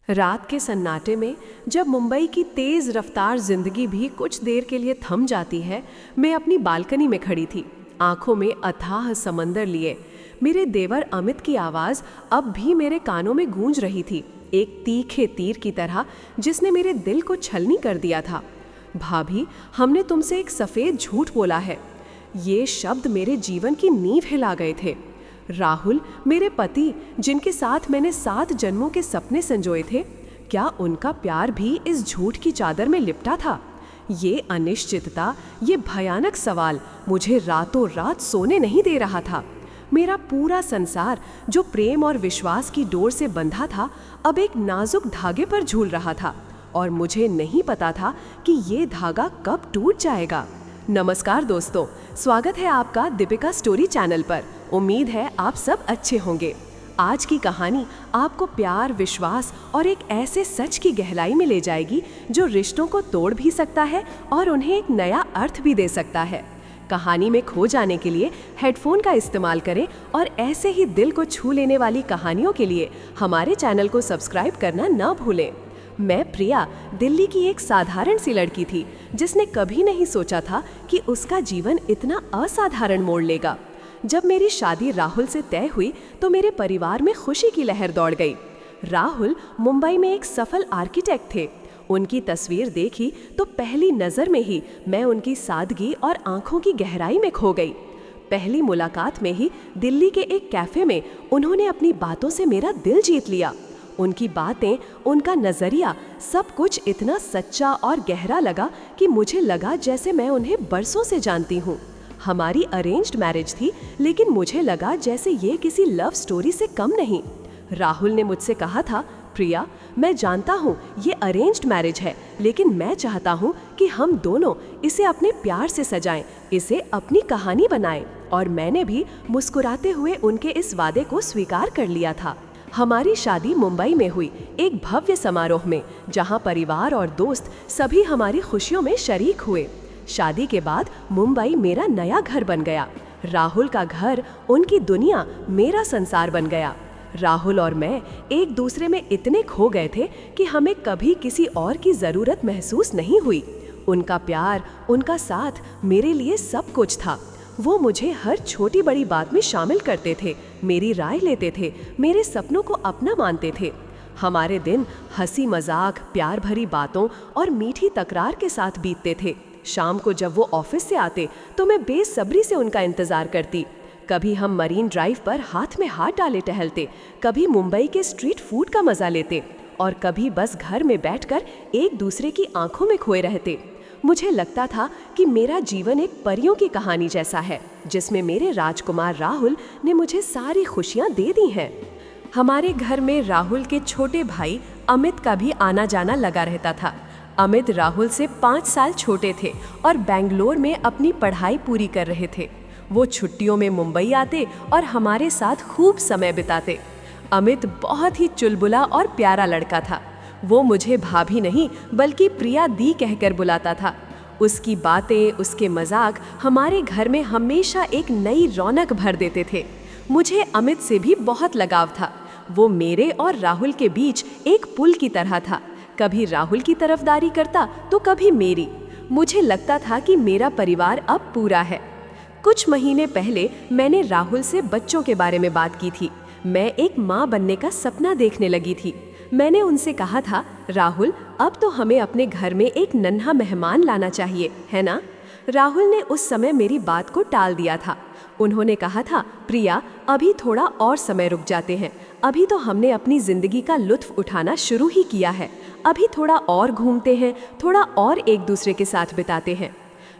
रात के सन्नाटे में जब मुंबई की तेज रफ्तार जिंदगी भी कुछ देर के लिए थम जाती है, मैं अपनी बालकनी में खड़ी थी, आंखों में अथाह समंदर लिए। मेरे देवर अमित की आवाज़ अब भी मेरे कानों में गूंज रही थी, एक तीखे तीर की तरह जिसने मेरे दिल को छलनी कर दिया था। भाभी, हमने तुमसे एक सफ़ेद झूठ बोला है। ये शब्द मेरे जीवन की नींव हिला गए थे। राहुल, मेरे पति, जिनके साथ मैंने 7 जन्मों के सपने संजोए थे, क्या उनका प्यार भी इस झूठ की चादर में लिपटा था? ये अनिश्चितता, ये भयानक सवाल मुझे रातों रात सोने नहीं दे रहा था। मेरा पूरा संसार जो प्रेम और विश्वास की डोर से बंधा था, अब एक नाजुक धागे पर झूल रहा था और मुझे नहीं पता था कि ये धागा कब टूट जाएगा। नमस्कार दोस्तों, स्वागत है आपका दीपिका स्टोरी चैनल पर। उम्मीद है आप सब अच्छे होंगे। आज की कहानी आपको प्यार, विश्वास और एक ऐसे सच की गहराई में ले जाएगी जो रिश्तों को तोड़ भी सकता है और उन्हें एक नया अर्थ भी दे सकता है। कहानी में खो जाने के लिए हेडफोन का इस्तेमाल करें और ऐसे ही दिल को छू लेने वाली कहानियों के लिए हमारे चैनल को सब्सक्राइब करना न भूलें। मैं प्रिया, दिल्ली की एक साधारण सी लड़की थी जिसने कभी नहीं सोचा था कि उसका जीवन इतना असाधारण मोड़ लेगा। जब मेरी शादी राहुल से तय हुई तो मेरे परिवार में खुशी की लहर दौड़ गई। राहुल मुंबई में एक सफल आर्किटेक्ट थे। उनकी तस्वीर देखी तो पहली नज़र में ही मैं उनकी सादगी और आंखों की गहराई में खो गई। पहली मुलाकात में ही दिल्ली के एक कैफ़े में उन्होंने अपनी बातों से मेरा दिल जीत लिया। उनकी बातें, उनका नज़रिया, सब कुछ इतना सच्चा और गहरा लगा कि मुझे लगा जैसे मैं उन्हें बरसों से जानती हूँ। हमारी अरेंज्ड मैरिज थी, लेकिन मुझे लगा जैसे ये किसी लव स्टोरी से कम नहीं। राहुल ने मुझसे कहा था, प्रिया, मैं जानता हूँ ये अरेंज्ड मैरिज है, लेकिन मैं चाहता हूँ कि हम दोनों इसे अपने प्यार से सजाएं, इसे अपनी कहानी बनाएं। और मैंने भी मुस्कुराते हुए उनके इस वादे को स्वीकार कर लिया था। हमारी शादी मुंबई में हुई, एक भव्य समारोह में, जहां परिवार और दोस्त सभी हमारी खुशियों में शरीक हुए। शादी के बाद मुंबई मेरा नया घर बन गया। राहुल का घर, उनकी दुनिया, मेरा संसार बन गया। राहुल और मैं एक दूसरे में इतने खो गए थे कि हमें कभी किसी और की ज़रूरत महसूस नहीं हुई। उनका प्यार, उनका साथ मेरे लिए सब कुछ था। वो मुझे हर छोटी बड़ी बात में शामिल करते थे, मेरी राय लेते थे, मेरे सपनों को अपना मानते थे। हमारे दिन हंसी मजाक, प्यार भरी बातों और मीठी तकरार के साथ बीतते थे। शाम को जब वो ऑफिस से आते तो मैं बेसब्री से उनका इंतज़ार करती। कभी हम मरीन ड्राइव पर हाथ में हाथ डाले टहलते, कभी मुंबई के स्ट्रीट फूड का मज़ा लेते और कभी बस घर में बैठकर एक दूसरे की आंखों में खोए रहते। मुझे लगता था कि मेरा जीवन एक परियों की कहानी जैसा है, जिसमें मेरे राजकुमार राहुल ने मुझे सारी खुशियां दे दी हैं। हमारे घर में राहुल के छोटे भाई अमित का भी आना जाना लगा रहता था। अमित राहुल से 5 साल छोटे थे और बेंगलोर में अपनी पढ़ाई पूरी कर रहे थे। वो छुट्टियों में मुंबई आते और हमारे साथ खूब समय बिताते। अमित बहुत ही चुलबुला और प्यारा लड़का था। वो मुझे भाभी नहीं बल्कि प्रिया दी कहकर बुलाता था। उसकी बातें, उसके मजाक हमारे घर में हमेशा एक नई रौनक भर देते थे। मुझे अमित से भी बहुत लगाव था। वो मेरे और राहुल के बीच एक पुल की तरह था। कभी राहुल की तरफदारी करता तो कभी मेरी। मुझे लगता था कि मेरा परिवार अब पूरा है। कुछ महीने पहले मैंने राहुल से बच्चों के बारे में बात की थी। मैं एक माँ बनने का सपना देखने लगी थी। मैंने उनसे कहा था, राहुल, अब तो हमें अपने घर में एक नन्हा मेहमान लाना चाहिए, है ना? राहुल ने उस समय मेरी बात को टाल दिया था। उन्होंने कहा था, प्रिया, अभी थोड़ा और समय रुक जाते हैं। अभी तो हमने अपनी ज़िंदगी का लुत्फ़ उठाना शुरू ही किया है। अभी थोड़ा और घूमते हैं, थोड़ा और एक दूसरे के साथ बिताते हैं।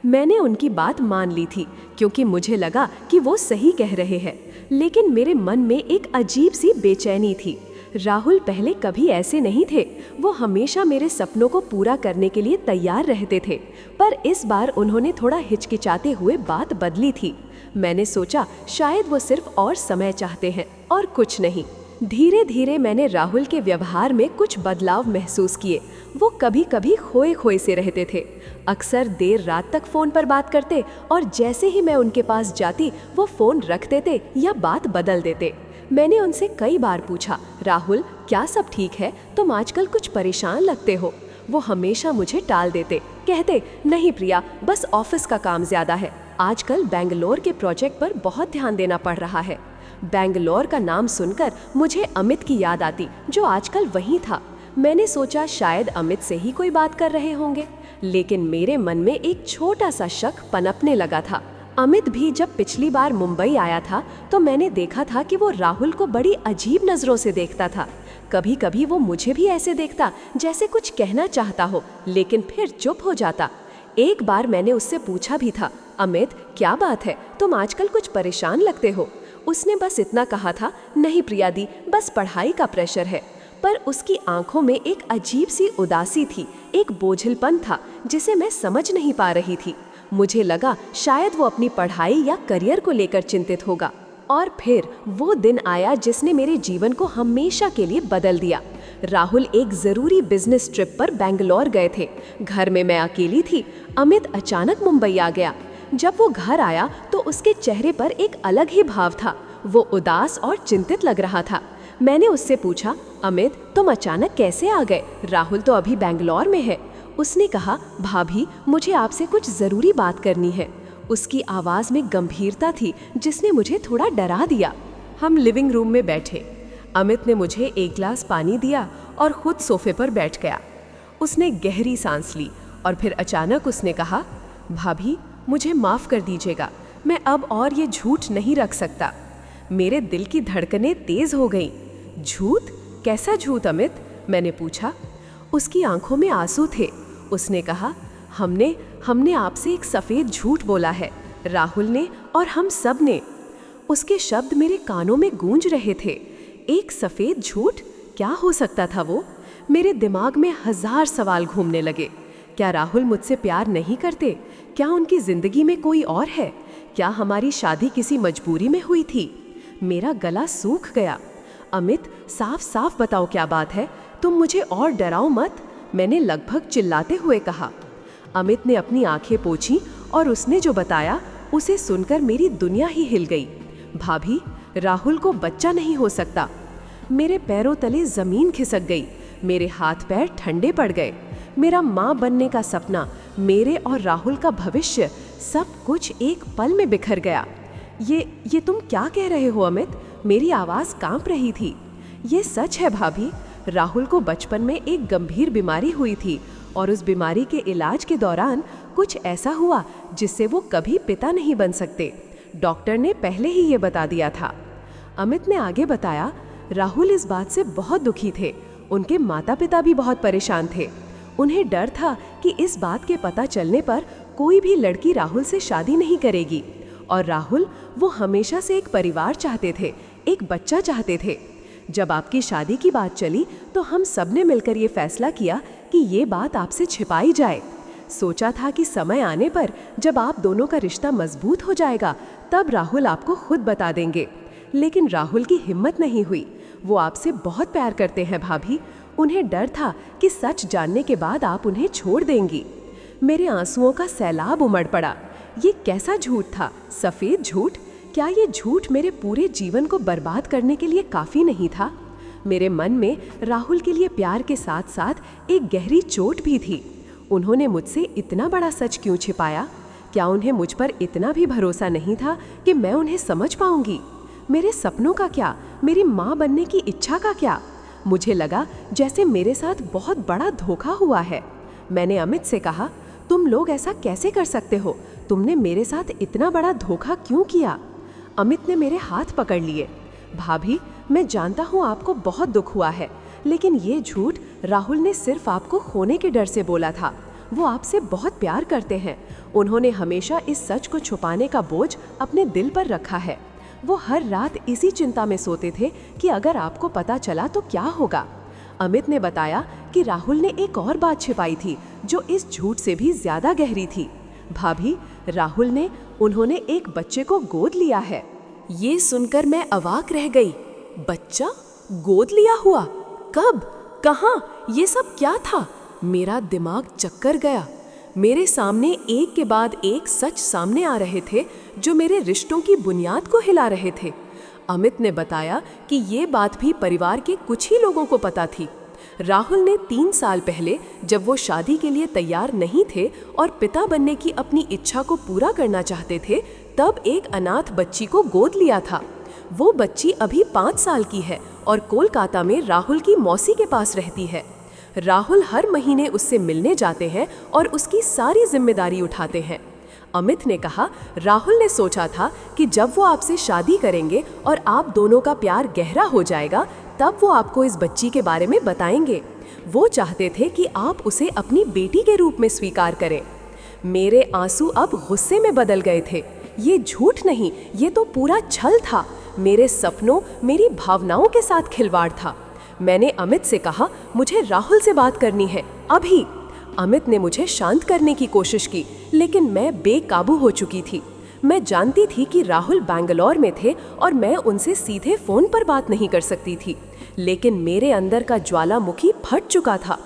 मैंने उनकी बात मान ली थी क्योंकि मुझे लगा कि वो सही कह रहे हैं, लेकिन मेरे मन में एक अजीब सी बेचैनी थी। राहुल पहले कभी ऐसे नहीं थे। वो हमेशा मेरे सपनों को पूरा करने के लिए तैयार रहते थे, पर इस बार उन्होंने थोड़ा हिचकिचाते हुए बात बदली थी। मैंने सोचा शायद वो सिर्फ और समय चाहते हैं और कुछ नहीं। धीरे धीरे मैंने राहुल के व्यवहार में कुछ बदलाव महसूस किए। वो कभी कभी खोए खोए से रहते थे, अक्सर देर रात तक फ़ोन पर बात करते और जैसे ही मैं उनके पास जाती वो फ़ोन रख देते या बात बदल देते। मैंने उनसे कई बार पूछा, राहुल, क्या सब ठीक है? तुम आजकल कुछ परेशान लगते हो। वो हमेशा मुझे टाल देते, कहते नहीं प्रिया, बस ऑफिस का काम ज्यादा है। आजकल बेंगलोर के प्रोजेक्ट पर बहुत ध्यान देना पड़ रहा है। बेंगलोर का नाम सुनकर मुझे अमित की याद आती, जो आजकल वहीं था। मैंने सोचा शायद अमित से ही कोई बात कर रहे होंगे, लेकिन मेरे मन में एक छोटा सा शक पनपने लगा था। अमित भी जब पिछली बार मुंबई आया था तो मैंने देखा था कि वो राहुल को बड़ी अजीब नजरों से देखता था। कभी कभी वो मुझे भी ऐसे देखता जैसे कुछ कहना चाहता हो, लेकिन फिर चुप हो जाता। एक बार मैंने उससे पूछा भी था, अमित क्या बात है, तुम आजकल कुछ परेशान लगते हो? उसने बस इतना कहा था, नहीं प्रिया दी, बस पढ़ाई का प्रेशर है। पर उसकी आंखों में एक अजीब सी उदासी थी, एक बोझिलपन था जिसे मैं समझ नहीं पा रही थी। मुझे लगा शायद वो अपनी पढ़ाई या करियर को लेकर चिंतित होगा। और फिर वो दिन आया जिसने मेरे जीवन को हमेशा के लिए बदल दिया। राहुल एक जरूरी बिजनेस ट्रिप पर बेंगलोर गए थे। घर में मैं अकेली थी। अमित अचानक मुंबई आ गया। जब वो घर आया तो उसके चेहरे पर एक अलग ही भाव था। वो उदास और चिंतित लग रहा था। मैंने उससे पूछा, अमित तुम अचानक कैसे आ गए? राहुल तो अभी बेंगलोर में है। उसने कहा, भाभी मुझे आपसे कुछ जरूरी बात करनी है। उसकी आवाज में गंभीरता थी जिसने मुझे थोड़ा डरा दिया। हम लिविंग रूम में बैठे। अमित ने मुझे एक गिलास पानी दिया और खुद सोफे पर बैठ गया। उसने गहरी सांस ली और फिर अचानक उसने कहा, भाभी मुझे माफ कर दीजिएगा, मैं अब और ये झूठ नहीं रख सकता। मेरे दिल की धड़कनें तेज हो गईं। झूठ? कैसा झूठ अमित? मैंने पूछा। उसकी आंखों में आंसू थे। उसने कहा, हमने आपसे एक सफेद झूठ बोला है, राहुल ने और हम सब ने। उसके शब्द मेरे कानों में गूंज रहे थे। एक सफेद झूठ? क्या हो सकता था वो? मेरे दिमाग में हजार सवाल घूमने लगे। क्या राहुल मुझसे प्यार नहीं करते? क्या उनकी जिंदगी में कोई और है? क्या हमारी शादी किसी मजबूरी में हुई थी? मेरा गला सूख गया। अमित साफ साफ बताओ क्या बात है, तुम मुझे और डराओ मत, मैंने लगभग चिल्लाते हुए कहा। अमित ने अपनी आंखें पोंछी और उसने जो बताया उसे सुनकर मेरी दुनिया ही हिल गई। भाभी, राहुल को बच्चा नहीं हो सकता। मेरे पैरों तले जमीन खिसक गई। मेरे हाथ पैर ठंडे पड़ गए। मेरा माँ बनने का सपना, मेरे और राहुल का भविष्य, सब कुछ एक पल में बिखर गया। ये तुम क्या कह रहे हो अमित? मेरी आवाज कांप रही थी। ये सच है भाभी, राहुल को बचपन में एक गंभीर बीमारी हुई थी और उस बीमारी के इलाज के दौरान कुछ ऐसा हुआ जिससे वो कभी पिता नहीं बन सकते। डॉक्टर ने पहले ही ये बता दिया था। अमित ने आगे बताया, राहुल इस बात से बहुत दुखी थे। उनके माता पिता भी बहुत परेशान थे। उन्हें डर था कि इस बात के पता चलने पर कोई भी लड़की राहुल से शादी नहीं करेगी। और राहुल, वो हमेशा से एक परिवार चाहते थे, एक बच्चा चाहते थे। जब आपकी शादी की बात चली तो हम सब ने मिलकर ये फैसला किया कि ये बात आपसे छिपाई जाए। सोचा था कि समय आने पर जब आप दोनों का रिश्ता मजबूत हो जाएगा तब राहुल आपको खुद बता देंगे। लेकिन राहुल की हिम्मत नहीं हुई। वो आपसे बहुत प्यार करते हैं भाभी। उन्हें डर था कि सच जानने के बाद आप उन्हें छोड़ देंगी। मेरे आंसुओं का सैलाब उमड़ पड़ा। ये कैसा झूठ था? सफेद झूठ? क्या ये झूठ मेरे पूरे जीवन को बर्बाद करने के लिए काफी नहीं था? मेरे मन में राहुल के लिए प्यार के साथ साथ एक गहरी चोट भी थी। उन्होंने मुझसे इतना बड़ा सच क्यों छिपाया? क्या उन्हें मुझ पर इतना भी भरोसा नहीं था कि मैं उन्हें समझ पाऊंगी? मेरे सपनों का क्या? मेरी माँ बनने की इच्छा का क्या? मुझे लगा जैसे मेरे साथ बहुत बड़ा धोखा हुआ है। मैंने अमित से कहा, तुम लोग ऐसा कैसे कर सकते हो? तुमने मेरे साथ इतना बड़ा धोखा क्यों किया? अमित ने मेरे हाथ पकड़ लिए। भाभी, मैं जानता हूँ आपको बहुत दुख हुआ है, लेकिन ये झूठ राहुल ने सिर्फ आपको खोने के डर से बोला था। वो आपसे बहुत प्यार करते हैं। उन्होंने हमेशा इस सच को छुपाने का बोझ अपने दिल पर रखा है। वो हर रात इसी चिंता में सोते थे कि अगर आपको पता चला तो क्या होगा। अमित ने बताया कि राहुल ने एक और बात छिपाई थी जो इस झूठ से भी ज्यादा गहरी थी। भाभी, राहुल ने उन्होंने एक बच्चे को गोद लिया है। ये सुनकर मैं अवाक रह गई। बच्चा? गोद लिया हुआ? कब? कहाँ? ये सब क्या था? मेरा दिमाग चक्कर गया। मेरे सामने एक के बाद एक सच सामने आ रहे थे जो मेरे रिश्तों की बुनियाद को हिला रहे थे। अमित ने बताया कि ये बात भी परिवार के कुछ ही लोगों को पता थी। राहुल ने 3 साल पहले, जब वो शादी के लिए तैयार नहीं थे और पिता बनने की अपनी इच्छा को पूरा करना चाहते थे, तब एक अनाथ बच्ची को गोद लिया था। वो बच्ची अभी 5 साल की है और कोलकाता में राहुल की मौसी के पास रहती है। राहुल हर महीने उससे मिलने जाते हैं और उसकी सारी जिम्मेदारी उठाते हैं। अमित ने कहा, राहुल ने सोचा था कि जब वो आपसे शादी करेंगे और आप दोनों का प्यार गहरा हो जाएगा, तब वो आपको इस बच्ची के बारे में बताएंगे। वो चाहते थे कि आप उसे अपनी बेटी के रूप में स्वीकार करें। मेरे आंसू अब गुस्से में बदल गए थे। ये झूठ नहीं, ये तो पूरा छल था। मेरे सपनों, मेरी भावनाओं के साथ खिलवाड़ था। मैंने अमित से कहा, मुझे राहुल से बात करनी है, अभी। अमित ने मुझे शांत करने की कोशिश की, लेकिन मैं बेकाबू हो चुकी थी। मैं जानती थी कि राहुल बैंगलोर में थे और मैं उनसे सीधे फोन पर बात नहीं कर सकती थी, लेकिन मेरे अंदर का ज्वालामुखी फट चुका था।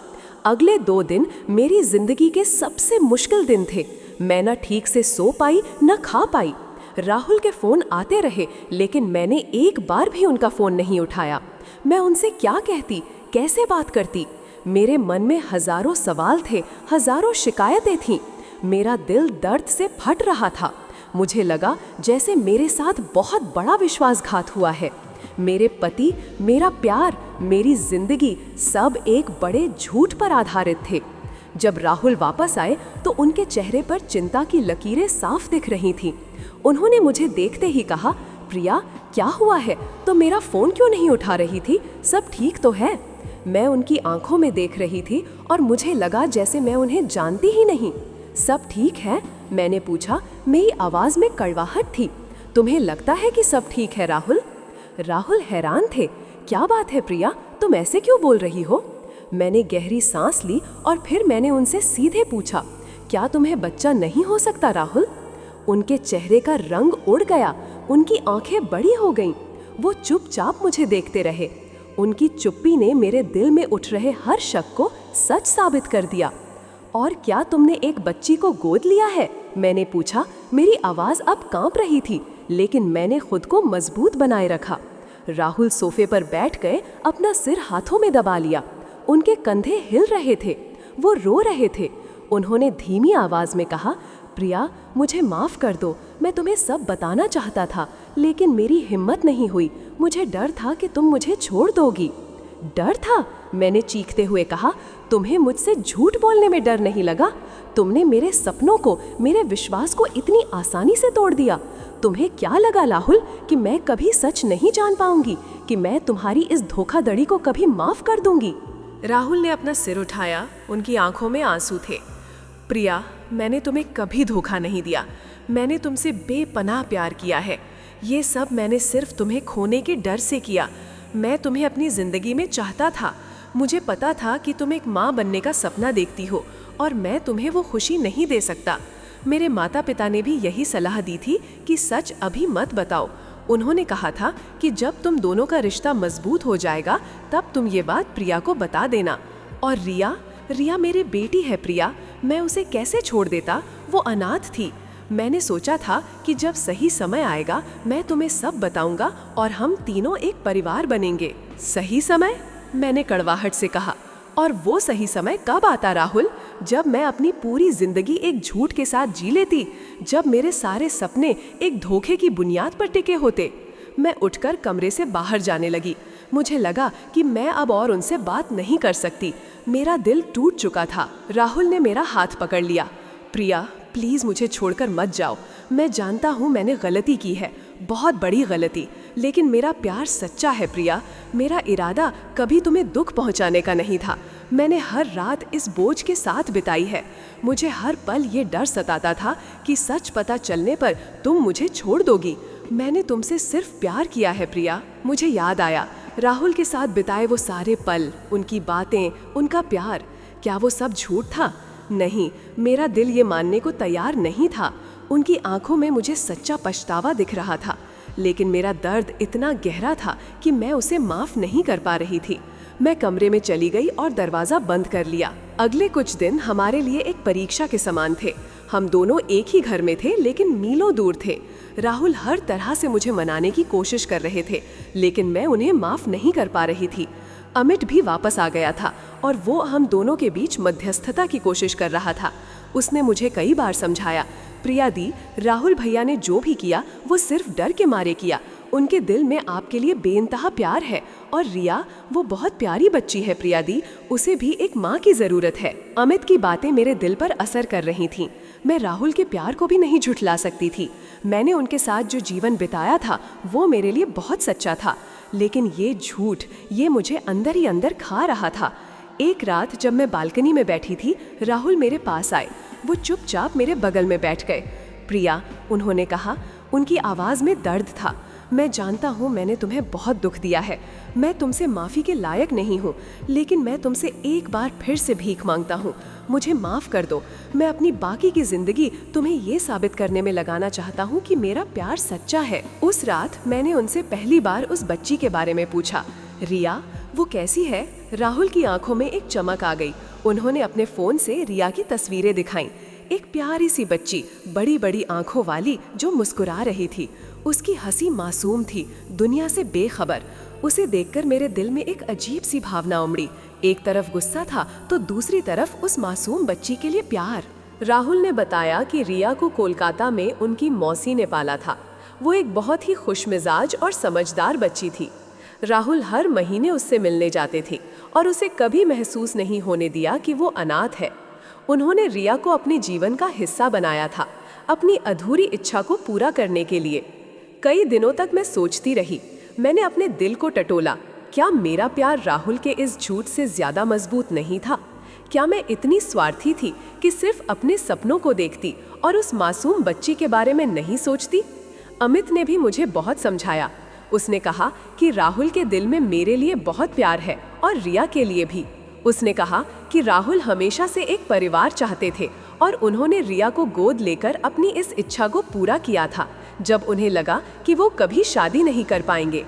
अगले 2 दिन मेरी जिंदगी के सबसे मुश्किल दिन थे। मैं न ठीक से सो पाई, न खा पाई। राहुल के फोन आते रहे, लेकिन मैंने एक बार भी उनका फोन नहीं उठाया। मैं उनसे क्या कहती, कैसे बात करती? मेरे मन में हजारों सवाल थे, हजारों शिकायतें थीं। मेरा दिल दर्द से फट रहा था। मुझे लगा जैसे मेरे साथ बहुत बड़ा विश्वासघात हुआ है। मेरे पति, मेरा प्यार, मेरी जिंदगी सब एक बड़े झूठ पर आधारित थे। जब राहुल वापस आए तो उनके चेहरे पर चिंता की लकीरें साफ दिख रही थीं। उन्होंने मुझे देखते ही कहा, प्रिया, क्या हुआ है? तो मेरा फोन क्यों नहीं उठा रही थी? सब ठीक तो है? मैं उनकी आंखों में देख रही थी और मुझे लगा जैसे मैं उन्हें जानती ही नहीं। सब ठीक है? मैंने पूछा। मेरी आवाज में कड़वाहट थी। तुम्हें लगता है कि सब ठीक है राहुल? राहुल हैरान थे। क्या बात है प्रिया, तुम ऐसे क्यों बोल रही हो? मैंने गहरी सांस ली और फिर मैंने उनसे सीधे पूछा, क्या तुम्हें बच्चा नहीं हो सकता राहुल? उनके चेहरे का रंग उड़ गया, उनकी आंखें बड़ी हो गईं। वो चुपचाप मुझे देखते रहे। उनकी चुप्पी ने मेरे दिल में उठ रहे हर शक को सच साबित कर दिया। और क्या तुमने एक बच्ची को गोद लिया है? मैंने पूछा। मेरी आवाज अब कांप रही थी, लेकिन मैंने खुद को मजबूत बनाए रखा। राहुल सोफे पर बैठ गए, अपना सिर हाथों में दबा लिया। उनके कंधे हिल रहे थे, वो रो रहे थे। उन्होंने धीमी आवाज में कहा, प्रिया, मुझे माफ कर दो। मैं तुम्हें सब बताना चाहता था, लेकिन मेरी हिम्मत नहीं हुई। मुझे डर था कि तुम मुझे छोड़ दोगी। डर था? मैंने चीखते हुए कहा। तुम्हें मुझसे झूठ बोलने में डर नहीं लगा? तुमने मेरे सपनों को, मेरे विश्वास को इतनी आसानी से तोड़ दिया। तुम्हें क्या लगा राहुल कि मैं कभी सच नहीं जान पाऊंगी, कि मैं तुम्हारी इस धोखाधड़ी को कभी माफ कर दूंगी? राहुल ने अपना सिर उठाया, उनकी आंखों में आंसू थे। प्रिया, मैंने तुम्हें कभी धोखा नहीं दिया। मैंने तुमसे बेपनाह प्यार किया है। ये सब मैंने सिर्फ तुम्हें खोने के डर से किया। मैं तुम्हें अपनी जिंदगी में चाहता था। मुझे पता था कि तुम एक माँ बनने का सपना देखती हो और मैं तुम्हें वो खुशी नहीं दे सकता। मेरे माता पिता ने भी यही सलाह दी थी कि सच अभी मत बताओ। उन्होंने कहा था कि जब तुम दोनों का रिश्ता मजबूत हो जाएगा, तब तुम ये बात प्रिया को बता देना। और रिया मेरी बेटी है प्रिया, मैं उसे कैसे छोड़ देता? वो अनाथ थी। मैंने सोचा था कि जब सही समय आएगा मैं तुम्हें सब बताऊंगा और हम तीनों एक परिवार बनेंगे। सही समय? मैंने कड़वाहट से कहा। और वो सही समय कब आता राहुल? जब मैं अपनी पूरी जिंदगी एक झूठ के साथ जी लेती, जब मेरे सारे सपने एक धोखे की बुनियाद पर टिके होते। मैं उठकर कमरे से बाहर जाने लगी। मुझे लगा कि मैं अब और उनसे बात नहीं कर सकती। मेरा दिल टूट चुका था। राहुल ने मेरा हाथ पकड़ लिया। प्रिया, प्लीज मुझे छोड़कर मत जाओ। मैं जानता हूँ मैंने गलती की है, बहुत बड़ी गलती, लेकिन मेरा प्यार सच्चा है प्रिया। मेरा इरादा कभी तुम्हें दुख पहुँचाने का नहीं था। मैंने हर रात इस बोझ के साथ बिताई है। मुझे हर पल ये डर सताता था कि सच पता चलने पर तुम मुझे छोड़ दोगी। मैंने तुमसे सिर्फ प्यार किया है प्रिया। मुझे याद आया राहुल के साथ बिताए वो सारे पल, उनकी बातें, उनका प्यार। क्या वो सब झूठ था? नहीं, मेरा दिल ये मानने को तैयार नहीं था। उनकी आंखों में मुझे सच्चा पछतावा दिख रहा था, लेकिन मेरा दर्द इतना गहरा था कि मैं उसे माफ नहीं कर पा रही थी। मैं कमरे में चली गई और दरवाजा बंद कर लिया। अगले कुछ दिन हमारे लिए एक परीक्षा के समान थे। हम दोनों एक ही घर में थे, लेकिन मीलों दूर थे। राहुल हर तरह से मुझे मनाने की कोशिश कर रहे थे, लेकिन मैं उन्हें माफ नहीं कर पा रही थी। अमित भी वापस आ गया था और वो हम दोनों के बीच मध्यस्थता की कोशिश कर रहा था। उसने मुझे कई बार समझाया, प्रिया दी, राहुल भैया ने जो भी किया वो सिर्फ डर के मारे किया। उनके दिल में आपके लिए बेइंतहा प्यार है और रिया वो बहुत प्यारी बच्ची है प्रिया दी, उसे भी एक माँ की ज़रूरत है। अमित की बातें मेरे दिल पर असर कर रही थीं। मैं राहुल के प्यार को भी नहीं झुठला सकती थी। मैंने उनके साथ जो जीवन बिताया था वो मेरे लिए बहुत सच्चा था, लेकिन ये झूठ, ये मुझे अंदर ही अंदर खा रहा था। एक रात जब मैं बालकनी में बैठी थी, राहुल मेरे पास आए। वो चुपचाप मेरे बगल में बैठ गए। प्रिया, उन्होंने कहा। उनकी आवाज़ में दर्द था। मैं जानता हूँ मैंने तुम्हें बहुत दुख दिया है, मैं तुमसे माफ़ी के लायक नहीं हूँ, लेकिन मैं तुमसे एक बार फिर से भीख मांगता हूँ, मुझे माफ़ कर दो। मैं अपनी बाकी की ज़िंदगी तुम्हें ये साबित करने में लगाना चाहता हूँ कि मेरा प्यार सच्चा है। उस रात मैंने उनसे पहली बार उस बच्ची के बारे में पूछा, रिया वो कैसी है? राहुल की आंखों में एक चमक आ गई। उन्होंने अपने फ़ोन से रिया की तस्वीरें दिखाईं। एक प्यारी सी बच्ची, बड़ी बड़ी आंखों वाली, जो मुस्कुरा रही थी। उसकी हंसी मासूम थी, दुनिया से बेखबर। उसे देखकर मेरे दिल में एक अजीब सी भावना उमड़ी। एक तरफ गुस्सा था तो दूसरी तरफ उस मासूम बच्ची के लिए प्यार। राहुल ने बताया कि रिया को कोलकाता में उनकी मौसी ने पाला था। वो एक बहुत ही खुशमिजाज और समझदार बच्ची थी। राहुल हर महीने उससे मिलने जाते थे और उसे कभी महसूस नहीं होने दिया कि वो अनाथ है। उन्होंने रिया को अपने जीवन का हिस्सा बनाया था, अपनी अधूरी इच्छा को पूरा करने के लिए। कई दिनों तक मैं सोचती रही। मैंने अपने दिल को टटोला, क्या मेरा प्यार राहुल के इस झूठ से ज़्यादा मजबूत नहीं था? क्या मैं इतनी स्वार्थी थी कि सिर्फ अपने सपनों को देखती और उस मासूम बच्ची के बारे में नहीं सोचती? अमित ने भी मुझे बहुत समझाया। उसने कहा कि राहुल के दिल में मेरे लिए बहुत प्यार है और रिया के लिए भी। उसने कहा कि राहुल हमेशा से एक परिवार चाहते थे और उन्होंने रिया को गोद लेकर अपनी इस इच्छा को पूरा किया था, जब उन्हें लगा कि वो कभी शादी नहीं कर पाएंगे।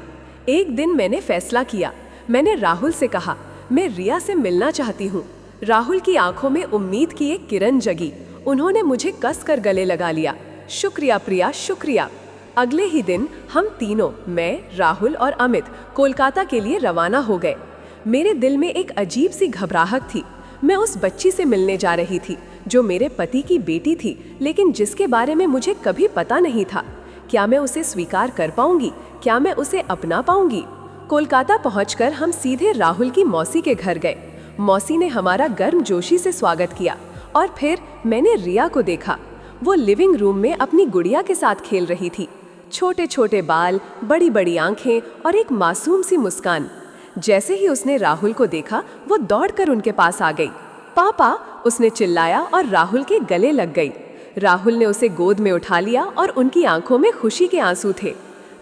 एक दिन मैंने फैसला किया। मैंने राहुल से कहा, मैं रिया से मिलना चाहती हूँ। राहुल की आंखों में उम्मीद की एक किरण जगी। उन्होंने मुझे कसकर गले लगा लिया। शुक्रिया प्रिया, शुक्रिया। अगले ही दिन हम तीनों, मैं, राहुल और अमित, कोलकाता के लिए रवाना हो गए। मेरे दिल में एक अजीब सी घबराहट थी। मैं उस बच्ची से मिलने जा रही थी जो मेरे पति की बेटी थी, लेकिन जिसके बारे में मुझे कभी पता नहीं था। क्या मैं उसे स्वीकार कर पाऊंगी? क्या मैं उसे अपना पाऊंगी? कोलकाता पहुंचकर हम सीधे राहुल की मौसी के घर गए। मौसी ने हमारा गर्मजोशी से स्वागत किया और फिर मैंने रिया को देखा। वो लिविंग रूम में अपनी गुड़िया के साथ खेल रही थी। छोटे छोटे बाल, बड़ी बड़ी आंखें और एक मासूम सी मुस्कान। जैसे ही उसने राहुल को देखा, वो दौड़कर उनके पास आ गई। पापा, उसने चिल्लाया और राहुल के गले लग गई। राहुल ने उसे गोद में उठा लिया और उनकी आंखों में खुशी के आंसू थे।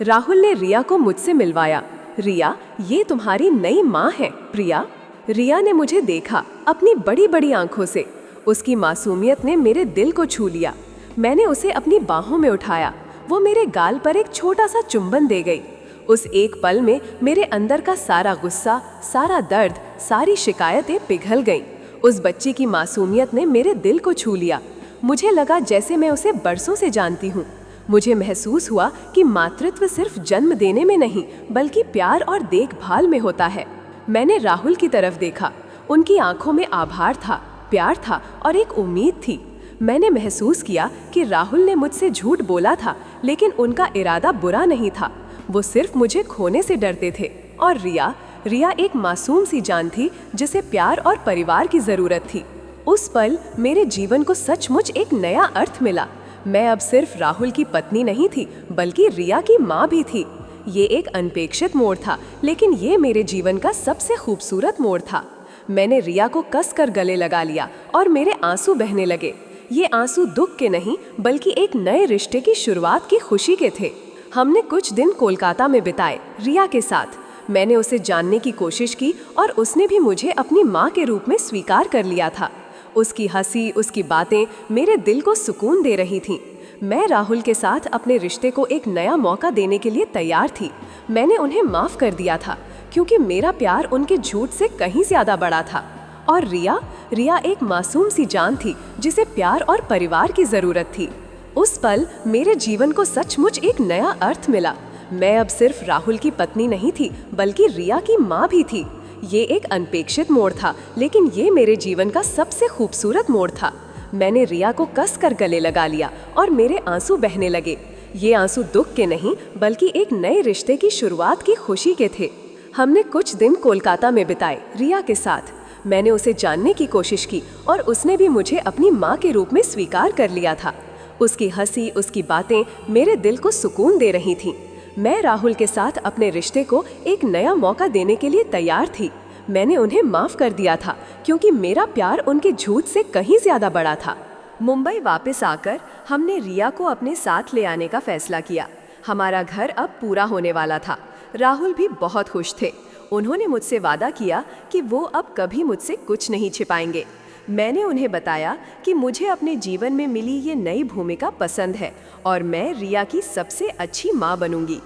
राहुल ने रिया को मुझसे मिलवाया। रिया, ये तुम्हारी नई माँ है। प्रिया। रिया ने मुझे देखा अपनी बड़ी बड़ी आंखों से। उसकी मासूमियत ने मेरे दिल को छू लिया। मैंने उसे अपनी बाहों में उठाया। वो मेरे गाल पर एक छोटा सा चुंबन दे गई। उस एक पल में मेरे अंदर का सारा गुस्सा, सारा दर्द, सारी शिकायतें पिघल गईं। उस बच्ची की मासूमियत ने मेरे दिल को छू लिया। मुझे लगा जैसे मैं उसे बरसों से जानती हूँ। मुझे महसूस हुआ कि मातृत्व सिर्फ जन्म देने में नहीं, बल्कि प्यार और देखभाल में होता है। मैंने राहुल की तरफ देखा। उनकी आंखों में आभार था, प्यार था और एक उम्मीद थी। मैंने महसूस किया कि राहुल ने मुझसे झूठ बोला था, लेकिन उनका इरादा बुरा नहीं था। वो सिर्फ मुझे खोने से डरते थे। और रिया एक मासूम सी जान थी जिसे प्यार और परिवार की जरूरत थी। उस पल मेरे जीवन को सचमुच एक नया अर्थ मिला। मैं अब सिर्फ राहुल की पत्नी नहीं थी, बल्कि रिया की माँ भी थी। ये एक अनपेक्षित मोड़ था, लेकिन ये मेरे जीवन का सबसे खूबसूरत मोड़ था। मैंने रिया को कसकर गले लगा लिया और मेरे आंसू बहने लगे। ये आंसू दुख के नहीं, बल्कि एक नए रिश्ते की शुरुआत की खुशी के थे। हमने कुछ दिन कोलकाता में बिताए रिया के साथ। मैंने उसे जानने की कोशिश की और उसने भी मुझे अपनी माँ के रूप में स्वीकार कर लिया था। उसकी हंसी, उसकी बातें मेरे दिल को सुकून दे रही थीं। मैं राहुल के साथ अपने रिश्ते को एक नया मौका देने के लिए तैयार थी। मैंने उन्हें माफ़ कर दिया था, क्योंकि मेरा प्यार उनके झूठ से कहीं ज़्यादा बड़ा था। और रिया एक मासूम सी जान थी जिसे प्यार और परिवार की ज़रूरत थी। उस पल मेरे जीवन को सचमुच एक नया अर्थ मिला। मैं अब सिर्फ राहुल की पत्नी नहीं थी, बल्कि रिया की माँ भी थी। ये एक अनपेक्षित मोड़ था, लेकिन ये मेरे जीवन का सबसे खूबसूरत मोड़ था। मैंने रिया को कसकर गले लगा लिया और मेरे आंसू बहने लगे। ये आंसू दुख के नहीं, बल्कि एक नए रिश्ते की शुरुआत की खुशी के थे। हमने कुछ दिन कोलकाता में बिताए रिया के साथ। मैंने उसे जानने की कोशिश की और उसने भी मुझे अपनी माँ के रूप में स्वीकार कर लिया था। उसकी हंसी, उसकी बातें मेरे दिल को सुकून दे रही थीं। मैं राहुल के साथ अपने रिश्ते को एक नया मौका देने के लिए तैयार थी। मैंने उन्हें माफ कर दिया था, क्योंकि मेरा प्यार उनके झूठ से कहीं ज्यादा बड़ा था। मुंबई वापस आकर हमने रिया को अपने साथ ले आने का फैसला किया। हमारा घर अब पूरा होने वाला था। राहुल भी बहुत खुश थे। उन्होंने मुझसे वादा किया कि वो अब कभी मुझसे कुछ नहीं छिपाएंगे। मैंने उन्हें बताया कि मुझे अपने जीवन में मिली ये नई भूमिका पसंद है और मैं रिया की सबसे अच्छी माँ बनूंगी।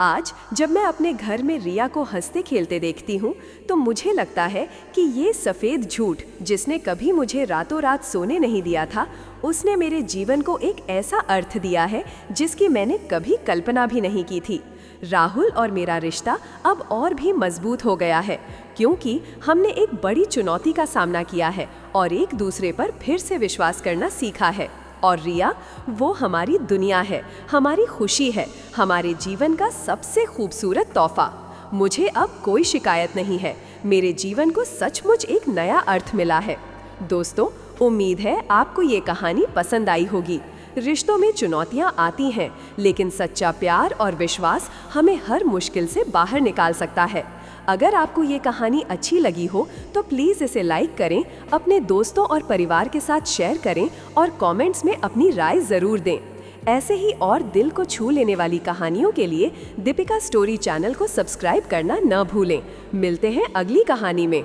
आज जब मैं अपने घर में रिया को हंसते खेलते देखती हूँ, तो मुझे लगता है कि ये सफ़ेद झूठ जिसने कभी मुझे रातों रात सोने नहीं दिया था, उसने मेरे जीवन को एक ऐसा अर्थ दिया है जिसकी मैंने कभी कल्पना भी नहीं की थी। राहुल और मेरा रिश्ता अब और भी मजबूत हो गया है, क्योंकि हमने एक बड़ी चुनौती का सामना किया है और एक दूसरे पर फिर से विश्वास करना सीखा है। और रिया, वो हमारी दुनिया है, हमारी खुशी है, हमारे जीवन का सबसे खूबसूरत तोहफा। मुझे अब कोई शिकायत नहीं है। मेरे जीवन को सचमुच एक नया अर्थ मिला है। दोस्तों, उम्मीद है आपको ये कहानी पसंद आई होगी। रिश्तों में चुनौतियां आती हैं, लेकिन सच्चा प्यार और विश्वास हमें हर मुश्किल से बाहर निकाल सकता है। अगर आपको ये कहानी अच्छी लगी हो तो प्लीज़ इसे लाइक करें, अपने दोस्तों और परिवार के साथ शेयर करें और कमेंट्स में अपनी राय ज़रूर दें। ऐसे ही और दिल को छू लेने वाली कहानियों के लिए दीपिका स्टोरी चैनल को सब्सक्राइब करना न भूलें। मिलते हैं अगली कहानी में।